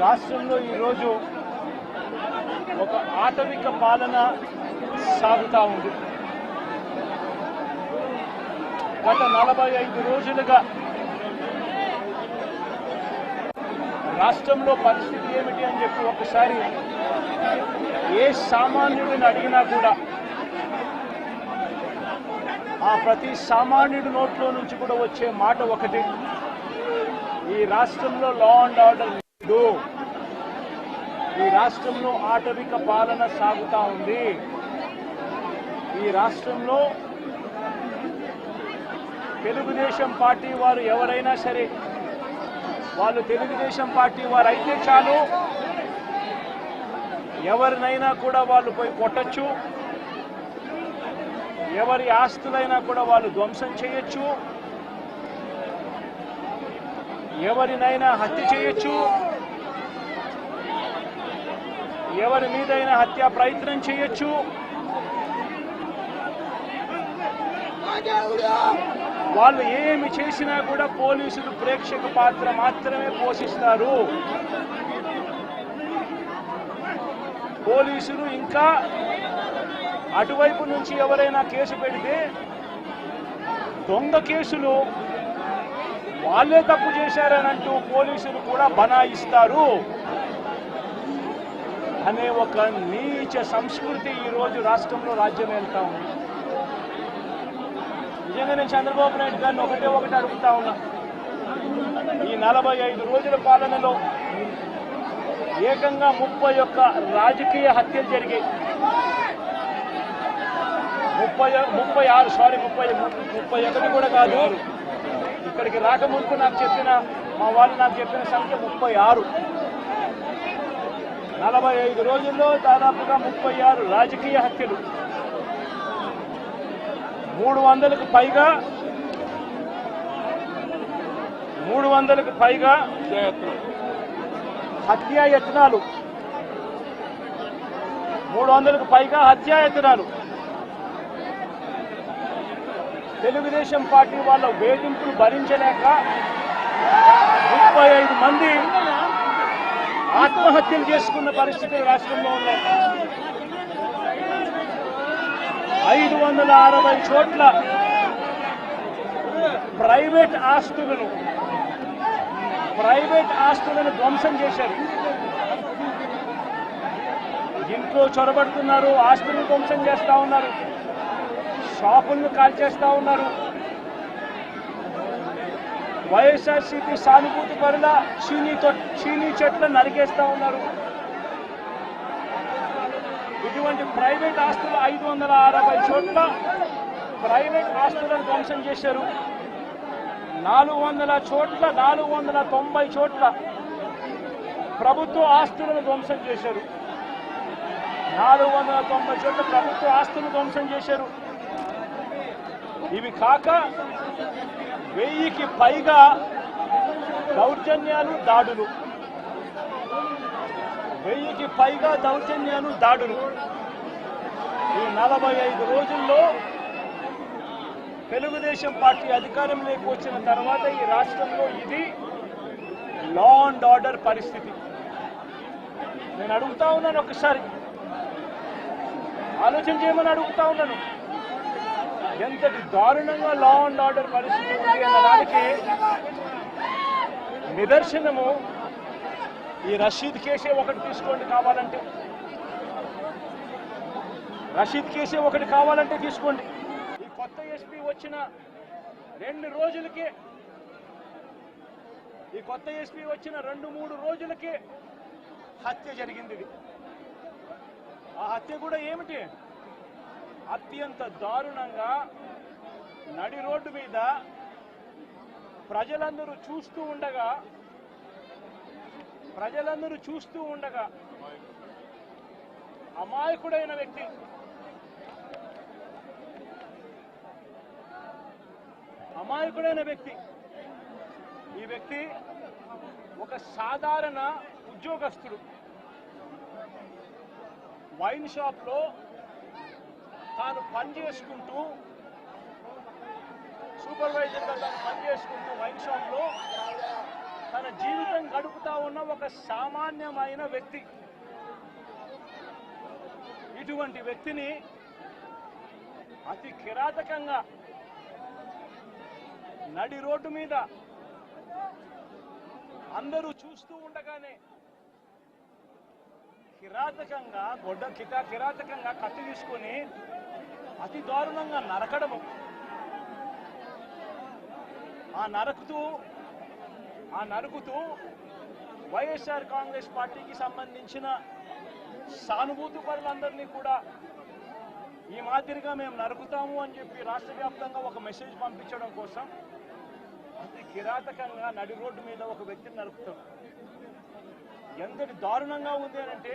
రాష్ట్రంలో ఈరోజు ఒక ఆటవిక పాలన సాగుతూ ఉంది. గత 45 రోజులుగా రాష్ట్రంలో పరిస్థితి ఏమిటి అని చెప్పి ఒకసారి ఏ సామాన్యుడిని అడిగినా కూడా ఆ ప్రతి సామాన్యుడి నోట్లో నుంచి కూడా వచ్చే మాట ఒకటి, ఈ రాష్ట్రంలో లా అండ్ ఆర్డర్ లేదు, ఈ రాష్ట్రంలో ఆటవిక పాలన సాగుతూ ఉంది, ఈ రాష్ట్రంలో తెలుగుదేశం పార్టీ వారు ఎవరైనా సరే వాళ్ళు తెలుగుదేశం పార్టీ వారు అయితే చాలు, ఎవరినైనా కూడా వాళ్ళు పోయి కొట్టచ్చు, ఎవరి ఆస్తులైనా కూడా వాళ్ళు ధ్వంసం చేయొచ్చు, ఎవరినైనా హత్య చేయొచ్చు, ఎవరి మీదైనా హత్యా ప్రయత్నం చేయొచ్చు. వాళ్ళు ఏమి చేసినా కూడా పోలీసులు ప్రేక్షక పాత్ర మాత్రమే పోషిస్తారు. పోలీసులు ఇంకా అటువైపు నుంచి ఎవరైనా కేసు పెడితే దొంగ కేసులు వాళ్ళే తప్పు చేశారనంటూ పోలీసులు కూడా బనాయిస్తారు అనే ఒక నీచ సంస్కృతి ఈరోజు రాష్ట్రంలో రాజ్యం వెళ్తా ఉంది. నిజంగా నేను చంద్రబాబు నాయుడు గారిని ఒకటి అడుగుతా ఉన్నా, ఈ 45 రోజుల పాలనలో ఏకంగా 31 రాజకీయ హత్యలు జరిగాయి. 31 కూడా కాదు, ఇక్కడికి రాకముందు మా వాళ్ళు నాకు చెప్పిన సంఖ్య 36. 45 రోజుల్లో దాదాపుగా 36 రాజకీయ హత్యలు, 300కు పైగా హత్యాయత్నాలు, 300కు పైగా హత్యాయత్నాలు. తెలుగుదేశం పార్టీ వాళ్ళ వేధింపులు భరించలేక 35 మంది ఆత్మహత్యలు చేసుకున్న పరిస్థితులు రాష్ట్రంలో ఉన్నాయి. 560 చోట్ల ప్రైవేట్ ఆస్తులను ధ్వంసం చేశారు. ఇంట్లో చొరబడుతున్నారు, ఆస్తులను ధ్వంసం చేస్తా ఉన్నారు, షాపులను కాల్చేస్తా ఉన్నారు. వైఎస్ఆర్సీపీ సానుభూతి పరుల చీనీ చెట్లను నరికేస్తా ఉన్నారు. ఇటువంటి ప్రైవేట్ ఆస్తులు 560 చోట్ల ప్రైవేట్ ఆస్తులను ధ్వంసం చేశారు. 490 చోట్ల ప్రభుత్వ ఆస్తులను ధ్వంసం చేశారు. 490 చోట్ల ప్రభుత్వ ఆస్తులను ధ్వంసం చేశారు. ఇవి కాక 1000కి పైగా దౌర్జన్యాలు, దాడులు. 1000కి పైగా దౌర్జన్యాలు, దాడులు. ఈ 45 రోజుల్లో తెలుగుదేశం పార్టీ అధికారంలోకి వచ్చిన తర్వాత ఈ రాష్ట్రంలో ఇది లా అండ్ ఆర్డర్ పరిస్థితి. నేను అడుగుతా ఉన్నాను, ఒకసారి ఆలోచన చేయమని అడుగుతా ఉన్నాను, ఎంతటి దారుణంగా లా అండ్ ఆర్డర్ పరిస్థితి ఉంది అన్నదానికి నిదర్శనము ఈ రషీద్ కేసే ఒకటి తీసుకోండి కావాలంటే. రషీద్ కేసే ఒకటి కావాలంటే తీసుకోండి. ఈ కొత్త ఎస్పీ వచ్చిన 2 రోజులకే, ఈ కొత్త ఎస్పీ వచ్చిన 2-3 రోజులకే హత్య జరిగింది. ఆ హత్య కూడా ఏమిటి, అత్యంత దారుణంగా నడి రోడ్డు మీద ప్రజలందరూ చూస్తూ ఉండగా అమాయకుడైన వ్యక్తి, ఈ వ్యక్తి ఒక సాధారణ ఉద్యోగస్తుడు. వైన్ షాప్లో తాను పనిచేసుకుంటూ, సూపర్వైజర్గా తాను పనిచేసుకుంటూ వైన్ షాప్లో తన జీవితం గడుపుతా ఉన్న ఒక సామాన్యమైన వ్యక్తి. ఇటువంటి వ్యక్తిని అతి కిరాతకంగా నడి రోడ్డు మీద అందరూ చూస్తూ ఉండగానే కిరాతకంగా కత్తి తీసుకొని అతి దారుణంగా నరకడము. ఆ నరుకుతూ వైఎస్ఆర్ కాంగ్రెస్ పార్టీకి సంబంధించిన సానుభూతి పరులందరినీ కూడా ఈ మాదిరిగా మేము నరుకుతాము అని చెప్పి రాష్ట్ర వ్యాప్తంగా ఒక మెసేజ్ పంపించడం కోసం అతి కిరాతకంగా నడి రోడ్డు మీద ఒక వ్యక్తిని నరుకుతాం. ఎంతటి దారుణంగా ఉంది అంటే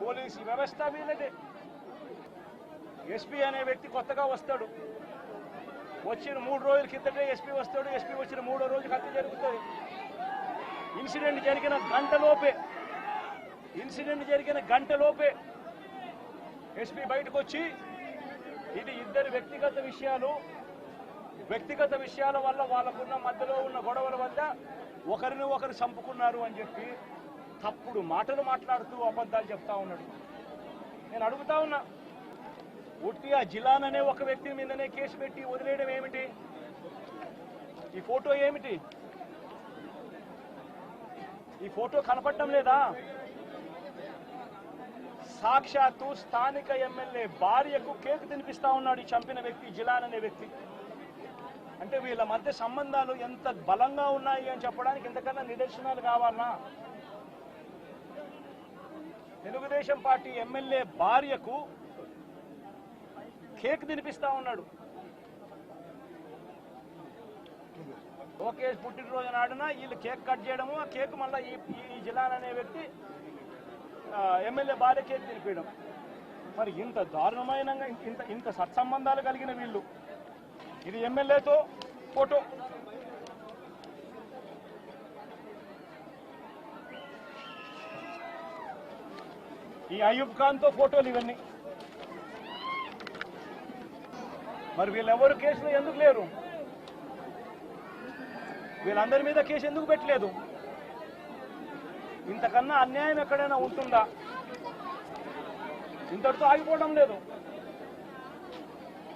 పోలీసు వ్యవస్థ వీళ్ళదే. ఎస్పీ అనే వ్యక్తి కొత్తగా వస్తాడు, వచ్చిన 3 రోజుల కిందటే ఎస్పీ వస్తాడు. ఎస్పీ వచ్చిన 3వ రోజు హత్య జరుగుతుంది. ఇన్సిడెంట్ జరిగిన గంటలోపే ఎస్పీ బయటకు వచ్చి ఇది ఇద్దరు వ్యక్తిగత విషయాల వల్ల వాళ్ళకున్న మధ్యలో ఉన్న గొడవల వల్ల ఒకరిని ఒకరు చంపుకున్నారు అని చెప్పి తప్పుడు మాటలు మాట్లాడుతూ అబద్ధాలు చెప్తా ఉన్నాడు. నేను అడుగుతా ఉన్నా, ఉట్టి ఆ జిలాన్ అనే ఒక వ్యక్తి మీదనే కేసు పెట్టి వదిలేయడం ఏమిటి? ఈ ఫోటో ఏమిటి? ఈ ఫోటో కనపడటం లేదా? సాక్షాత్తు స్థానిక ఎమ్మెల్యే భార్యకు కేక్ తినిపిస్తా ఉన్నాడు ఈ చంపిన వ్యక్తి, జిలాన్ అనే వ్యక్తి. అంటే వీళ్ళ మధ్య సంబంధాలు ఎంత బలంగా ఉన్నాయి అని చెప్పడానికి ఇంతకన్నా నిదర్శనాలు కావాలన్నా? తెలుగుదేశం పార్టీ ఎమ్మెల్యే భార్యకు కేక్ తినిపిస్తా ఉన్నాడు. లోకేష్ పుట్టినరోజు నాడున వీళ్ళు కేక్ కట్ చేయడము, ఆ కేక్ మళ్ళీ ఈ జిలాన్ అనే వ్యక్తి ఎమ్మెల్యే భార్య కేక్ తినిపించడం. మరి ఇంత దారుణమైన ఇంత సత్సంబంధాలు కలిగిన వీళ్ళు, ఇది ఎమ్మెల్యేతో ఫోటో, ఈ అయూబ్ ఖాన్తో ఫోటోలు ఇవన్నీ. మరి వీళ్ళెవరు కేసులో ఎందుకు లేరు? వీళ్ళందరి మీద కేసు ఎందుకు పెట్టలేదు? ఇంతకన్నా అన్యాయం ఎక్కడైనా ఉంటుందా? ఇంతటితో ఆగిపోవడం లేదు.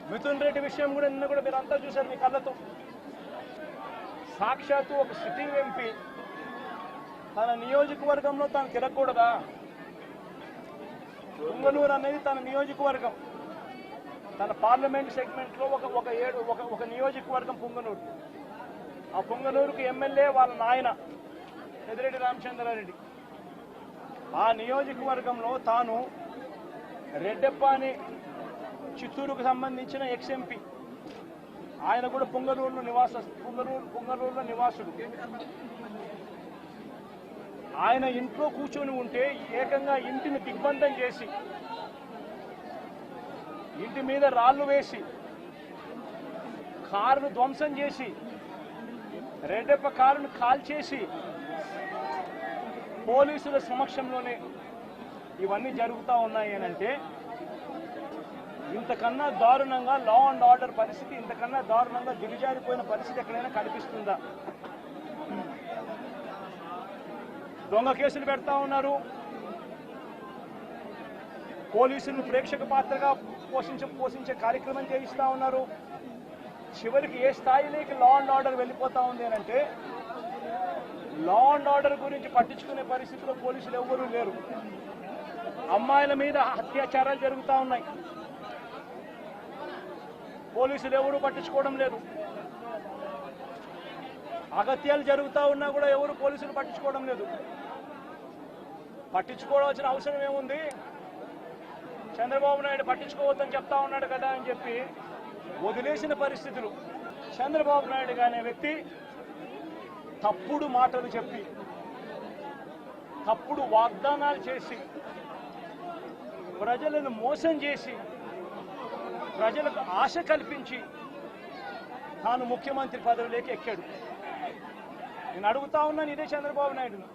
మిథున్ రెడ్డి విషయం కూడా నిన్న కూడా మీరు అంతా చూశారు మీ కళ్ళతో. సాక్షాత్తు ఒక సిట్టింగ్ ఎంపీ తన నియోజకవర్గంలో తాను తిరగకూడదా? పుంగనూరు అనేది తన నియోజకవర్గం, తన పార్లమెంట్ సెగ్మెంట్లో ఒక నియోజకవర్గం పుంగనూరు. ఆ పుంగనూరుకు ఎమ్మెల్యే వాళ్ళ నాయన పెద్దిరెడ్డి రామచంద్రారెడ్డి. ఆ నియోజకవర్గంలో తాను రెడ్డెప్ప అని చిత్తూరుకు సంబంధించిన ఎక్స్ఎంపీ, ఆయన కూడా పుంగనూరులో నివాసుడు. ఆయన ఇంట్లో కూర్చొని ఉంటే ఏకంగా ఇంటిని దిగ్బంధం చేసి, ఇంటి మీద రాళ్లు వేసి, కారును ధ్వంసం చేసి, రెడ్డెప్ప కారును కాల్చేసి పోలీసుల సమక్షంలోనే ఇవన్నీ జరుగుతూ ఉన్నాయి అంటే ఇంతకన్నా దారుణంగా లా అండ్ ఆర్డర్ పరిస్థితి, ఇంతకన్నా దారుణంగా దిగజారిపోయిన పరిస్థితి ఎక్కడైనా కనిపిస్తుందా? దొంగ కేసులు పెడతా ఉన్నారు, పోలీసులను ప్రేక్షక పాత్రగా పోషించే కార్యక్రమం చేయిస్తా ఉన్నారు. చివరికి ఏ స్థాయిలోకి లా అండ్ ఆర్డర్ వెళ్ళిపోతా ఉంది అంటే లా అండ్ ఆర్డర్ గురించి పట్టించుకునే పరిస్థితిలో పోలీసులు ఎవ్వరూ లేరు. అమ్మాయిల మీద అత్యాచారాలు జరుగుతూ ఉన్నాయి, పోలీసులు ఎవరూ పట్టించుకోవడం లేదు. అగత్యాలు జరుగుతూ ఉన్నా కూడా ఎవరు పోలీసులు పట్టించుకోవడం లేదు. పట్టించుకోవాల్సిన అవసరం ఏముంది? చంద్రబాబు నాయుడు పట్టించుకోవద్దని చెప్తా ఉన్నాడు కదా అని చెప్పి వదిలేసిన పరిస్థితులు. చంద్రబాబు నాయుడు అనే వ్యక్తి తప్పుడు మాటలు చెప్పి, తప్పుడు వాగ్దానాలు చేసి, ప్రజలను మోసం చేసి, ప్రజలకు ఆశ కల్పించి తాను ముఖ్యమంత్రి పదవిలోకి ఎక్కాడు. నేను అడుగుతా ఉన్నాను ఇదే చంద్రబాబు నాయుడును,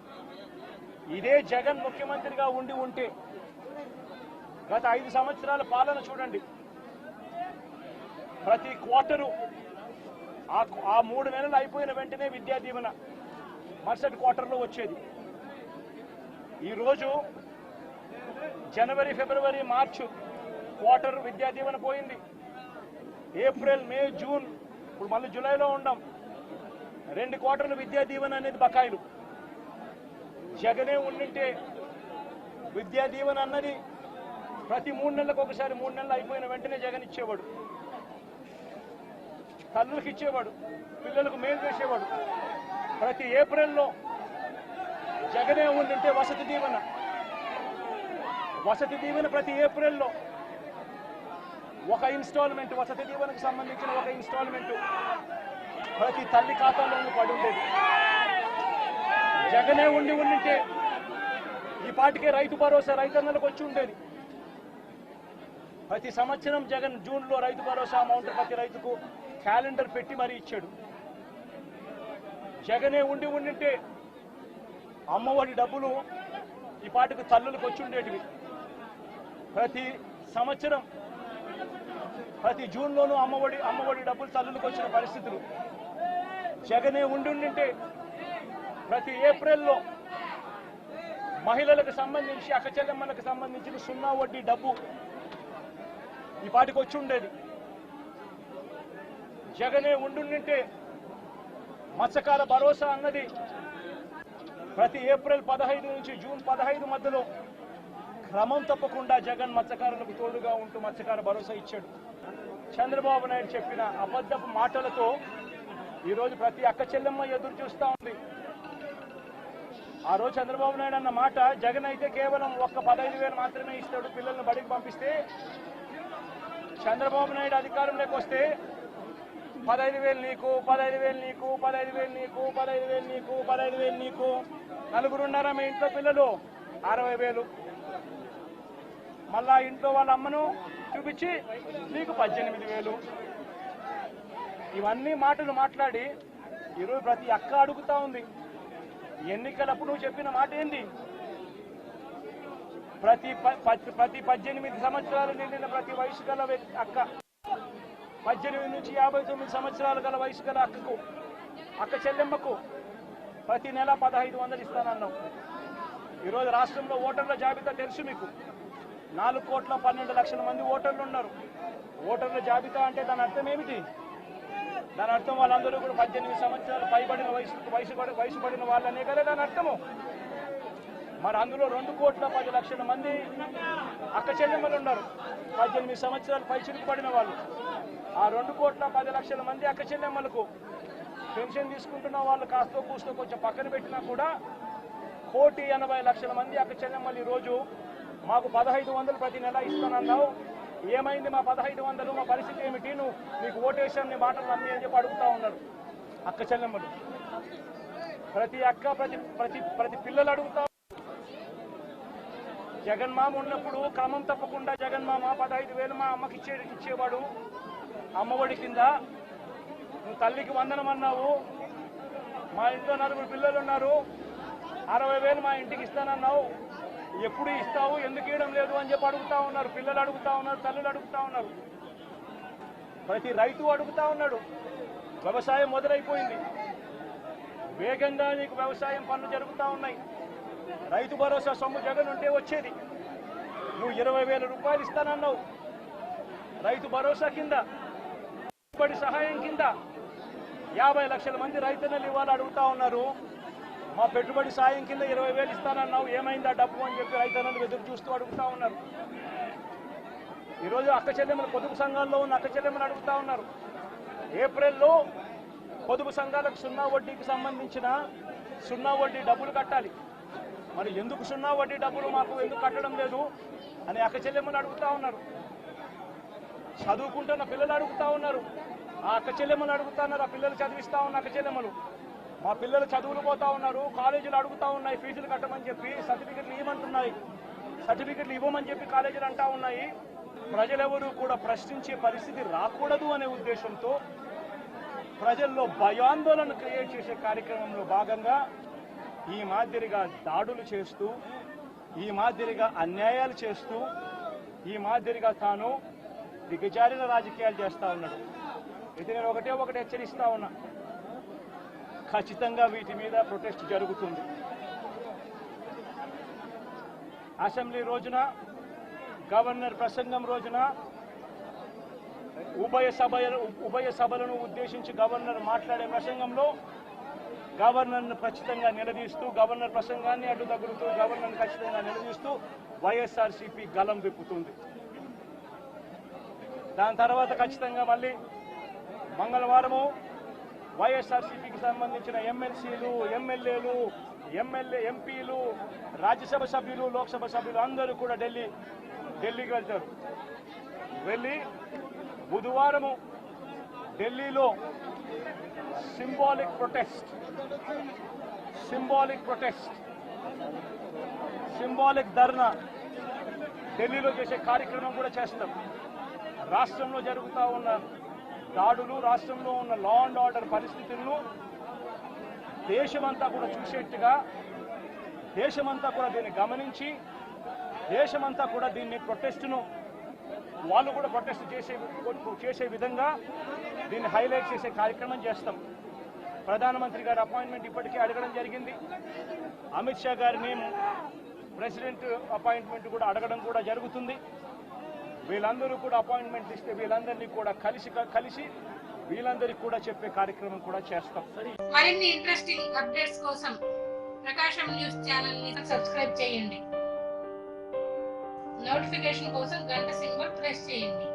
ఇదే జగన్ ముఖ్యమంత్రిగా ఉంటే గత 5 సంవత్సరాల పాలన చూడండి. ప్రతి క్వార్టరు ఆ 3 నెలలు అయిపోయిన వెంటనే విద్యా దీవెన, మరుసటి క్వార్టర్లో వచ్చేది. ఈరోజు జనవరి, ఫిబ్రవరి, మార్చి క్వార్టర్ విద్యా దీవెన పోయింది. ఏప్రిల్, మే, జూన్, ఇప్పుడు మళ్ళీ జూలైలో ఉన్నాం. 2 క్వార్టర్లు విద్యా దీవెన అనేది బకాయిలు. జగనే ఉండింటే విద్యా దీవెన అన్నది ప్రతి 3 నెలలకు ఒకసారి, 3 నెలలు అయిపోయిన వెంటనే జగన్ ఇచ్చేవాడు. తల్లులకు ఇచ్చేవాడు, పిల్లలకు మేలు చేసేవాడు. ప్రతి ఏప్రిల్లో జగనే ఉండింటే వసతి దీవెన ప్రతి ఏప్రిల్లో ఒక ఇన్స్టాల్మెంట్, వసతి దీవెనకు సంబంధించిన ఒక ఇన్స్టాల్మెంట్ ప్రతి తల్లి ఖాతాలోనూ పడి ఉండేది. జగనే ఉండింటే ఈ పాటికే రైతు భరోసా రైతన్నలకు వచ్చి ఉండేది. ప్రతి సంవత్సరం జగన్ జూన్లో రైతు భరోసా అమౌంట్ ప్రతి రైతుకు క్యాలెండర్ పెట్టి మరీ ఇచ్చాడు. జగనే ఉండింటే అమ్మఒడి డబ్బులు ఈ పాటికి తల్లులకు వచ్చి ఉండేటివి. ప్రతి సంవత్సరం ప్రతి జూన్లోనూ అమ్మఒడి డబ్బులు తల్లులకు వచ్చిన పరిస్థితులు. జగనే ఉండింటే ప్రతి ఏప్రిల్లో మహిళలకు సంబంధించి, అక్కచెల్లెమ్మలకు సంబంధించిన 0 వడ్డీ డబ్బు ఈ పాటికి వచ్చి ఉండేది. జగనే ఉండింటే మత్స్యకార భరోసా అన్నది ప్రతి ఏప్రిల్ 15 నుంచి జూన్ 15 మధ్యలో క్రమం తప్పకుండా జగన్ మత్స్యకారులకు తోడుగా ఉంటూ మత్స్యకార భరోసా ఇచ్చాడు. చంద్రబాబు నాయుడు చెప్పిన అబద్ధపు మాటలతో ఈరోజు ప్రతి అక్క చెల్లెమ్మ ఎదురు చూస్తూ ఉంది. ఆ రోజు చంద్రబాబు నాయుడు అన్న మాట, జగన్ అయితే కేవలం ఒక్క 15,000 మాత్రమే ఇస్తాడు పిల్లల్ని బడికి పంపిస్తే, చంద్రబాబు నాయుడు అధికారంలోకి వస్తే 15,000 నీకు, 15,000 నీకు, 15,000 నీకు, 15,000 నీకు, 15,000 నీకు, నలుగురున్నారా మీ ఇంట్లో పిల్లలు 60,000, మళ్ళా ఇంట్లో వాళ్ళ అమ్మను చూపించి నీకు 18,000. ఇవన్నీ మాటలు మాట్లాడి ఈరోజు ప్రతి అక్క అడుగుతా ఉంది. ఎన్నికలప్పుడు చెప్పిన మాట ఏంది? ప్రతి 18 సంవత్సరాలు నిండిన ప్రతి వయసు గల అక్క, 18 నుంచి 59 సంవత్సరాలు గల వయసు గల అక్క చెల్లెమ్మకు ప్రతి నెల 1,500 ఇస్తానన్నాం. ఈరోజు రాష్ట్రంలో ఓటర్ల జాబితా తెలుసు మీకు. 4,12,00,000 మంది ఓటర్లు ఉన్నారు. ఓటర్ల జాబితా అంటే దాని అర్థం ఏమిటి? దాని అర్థం వాళ్ళందరూ కూడా 18 సంవత్సరాలు పైబడిన వయసు పడిన వాళ్ళనే కదా దాని అర్థము. మరి అందులో 2,10,00,000 మంది అక్క చెల్లెమ్మలు ఉన్నారు, 18 సంవత్సరాలు పైచిలకు పడిన వాళ్ళు. ఆ 2,10,00,000 మంది అక్క చెల్లెమ్మలకు పెన్షన్ తీసుకుంటున్న వాళ్ళు కాస్తో కూస్తో కొంచెం పక్కన పెట్టినా కూడా 1,80,00,000 మంది అక్క చెల్లెమ్మలు ఈరోజు మాకు 1,500 ప్రతి నెల ఇస్తానన్నావు, ఏమైంది మా 1,500, మా పరిస్థితి ఏమిటి, నీకు ఓటేషన్ నీ మాటలు నమ్మి అని చెప్పి అడుగుతా ఉన్నారు అక్క చెల్లెమ్మలు. ప్రతి అక్క ప్రతి పిల్లలు అడుగుతా. జగన్మామ ఉన్నప్పుడు క్రమం తప్పకుండా జగన్మామ 15,000 మా అమ్మకి ఇచ్చేవాడు అమ్మఒడి కింద. నువ్వు తల్లికి వందనం అన్నావు, మా ఇంట్లో 4 పిల్లలు ఉన్నారు, 60,000 మా ఇంటికి ఇస్తానన్నావు, ఎప్పుడు ఇస్తావు, ఎందుకు ఇవ్వడం లేదు అని చెప్పి అడుగుతా ఉన్నారు. పిల్లలు అడుగుతా ఉన్నారు, తల్లులు అడుగుతా ఉన్నారు, ప్రతి రైతు అడుగుతా ఉన్నాడు. వ్యవసాయం మొదలైపోయింది, వేగంగా నీకు వ్యవసాయం పనులు జరుగుతూ ఉన్నాయి. రైతు భరోసా సొమ్ము జగన్ ఉంటే వచ్చేది. నువ్వు 20,000 రూపాయలు ఇస్తానన్నావు రైతు భరోసా కింద. పెట్టుబడి సహాయం కింద 50 లక్షల మంది రైతన్నలు ఇవాళ అడుగుతా ఉన్నారు. మా పెట్టుబడి సాయం కింద 20,000 ఇస్తానన్నావు, ఏమైందా డబ్బు అని చెప్పి రైతన్నలు ఎదురు చూస్తూ అడుగుతా ఉన్నారు. ఈరోజు అక్క చెల్లెమ్మలు పొదుపు సంఘాల్లో ఉన్న అక్క చెల్లెమ్మలు అడుగుతా ఉన్నారు. ఏప్రిల్లో పొదుపు సంఘాలకు 0 వడ్డీకి సంబంధించిన 0 వడ్డీ డబ్బులు కట్టాలి. మరి ఎందుకు 0 వడ్డీ డబ్బులు మాకు ఎందుకు కట్టడం లేదు అని అక్క చెల్లెమ్మలు అడుగుతా ఉన్నారు. చదువుకుంటున్న పిల్లలు అడుగుతా ఉన్నారు, ఆ అక్క చెల్లెమ్మలు అడుగుతా ఉన్నారు. ఆ పిల్లలు చదివిస్తా ఉన్న అక్క చెల్లెమ్మలు, మా పిల్లలు చదువులు పోతా ఉన్నారు, కాలేజీలు అడుగుతా ఉన్నాయి ఫీజులు కట్టమని చెప్పి, సర్టిఫికెట్లు ఇవ్వమంటున్నాయి, సర్టిఫికెట్లు ఇవ్వమని చెప్పి కాలేజీలు అంటా ఉన్నాయి. ప్రజలెవరూ కూడా ప్రశ్నించే పరిస్థితి రాకూడదు అనే ఉద్దేశంతో ప్రజల్లో భయాందోళన క్రియేట్ చేసే కార్యక్రమంలో భాగంగా ఈ మాదిరిగా దాడులు చేస్తూ, ఈ మాదిరిగా అన్యాయాలు చేస్తూ, ఈ మాదిరిగా తాను దిగజారిన రాజకీయాలు చేస్తా ఉన్నాడు. ఇది నేను ఒకటే హెచ్చరిస్తా ఉన్నా. ఖచ్చితంగా వీటి మీద ప్రొటెస్ట్ జరుగుతుంది. అసెంబ్లీ రోజున, గవర్నర్ ప్రసంగం రోజున ఉభయ సభలను ఉద్దేశించి గవర్నర్ మాట్లాడే ప్రసంగంలో గవర్నర్ను ఖచ్చితంగా నిలదీస్తూ, గవర్నర్ ప్రసంగాన్ని అడ్డుతగులుతూ గవర్నర్ను ఖచ్చితంగా నిలదీస్తూ వైఎస్ఆర్సీపీ గలం విప్పుతుంది. దాని తర్వాత ఖచ్చితంగా మళ్ళీ మంగళవారము వైఎస్ఆర్సీపీకి సంబంధించిన ఎమ్మెల్సీలు, ఎమ్మెల్యేలు, ఎంపీలు, రాజ్యసభ సభ్యులు, లోక్సభ సభ్యులు అందరూ కూడా ఢిల్లీకి వెళ్తారు. వెళ్ళి బుధవారము ఢిల్లీలో సింబాలిక్ ధర్నా ఢిల్లీలో చేసే కార్యక్రమం కూడా చేస్తాం. రాష్ట్రంలో జరుగుతూ ఉన్న దాడులు, రాష్ట్రంలో ఉన్న లా అండ్ ఆర్డర్ పరిస్థితులను దేశమంతా కూడా చూసేట్టుగా, దేశమంతా కూడా దీన్ని గమనించి, దేశమంతా కూడా దీన్ని ప్రొటెస్ట్ను వాళ్ళు కూడా ప్రొటెస్ట్ చేసే విధంగా దీన్ని హైలైట్ చేసే కార్యక్రమం చేస్తాం. ప్రధానమంత్రి గారి అపాయింట్మెంట్ ఇప్పటికే అడగడం జరిగింది. అమిత్ షా గారిని ప్రెసిడెంట్ అపాయింట్మెంట్ కూడా అడగడం కూడా జరుగుతుంది. వీళ్ళందరూ కూడా అపాయింట్మెంట్ ఇస్తే వీళ్ళందరినీ కూడా కలిసి వీళ్ళందరికీ కూడా చెప్పే కార్యక్రమం కూడా చేస్తాం. మరిన్ని ఇంట్రెస్టింగ్ అప్డేట్స్ కోసం ప్రకాశం న్యూస్ ఛానల్ ని సబ్స్క్రైబ్ చేయండి. నోటిఫికేషన్ కోసం గంట సింబల్ ప్రెస్ చేయండి.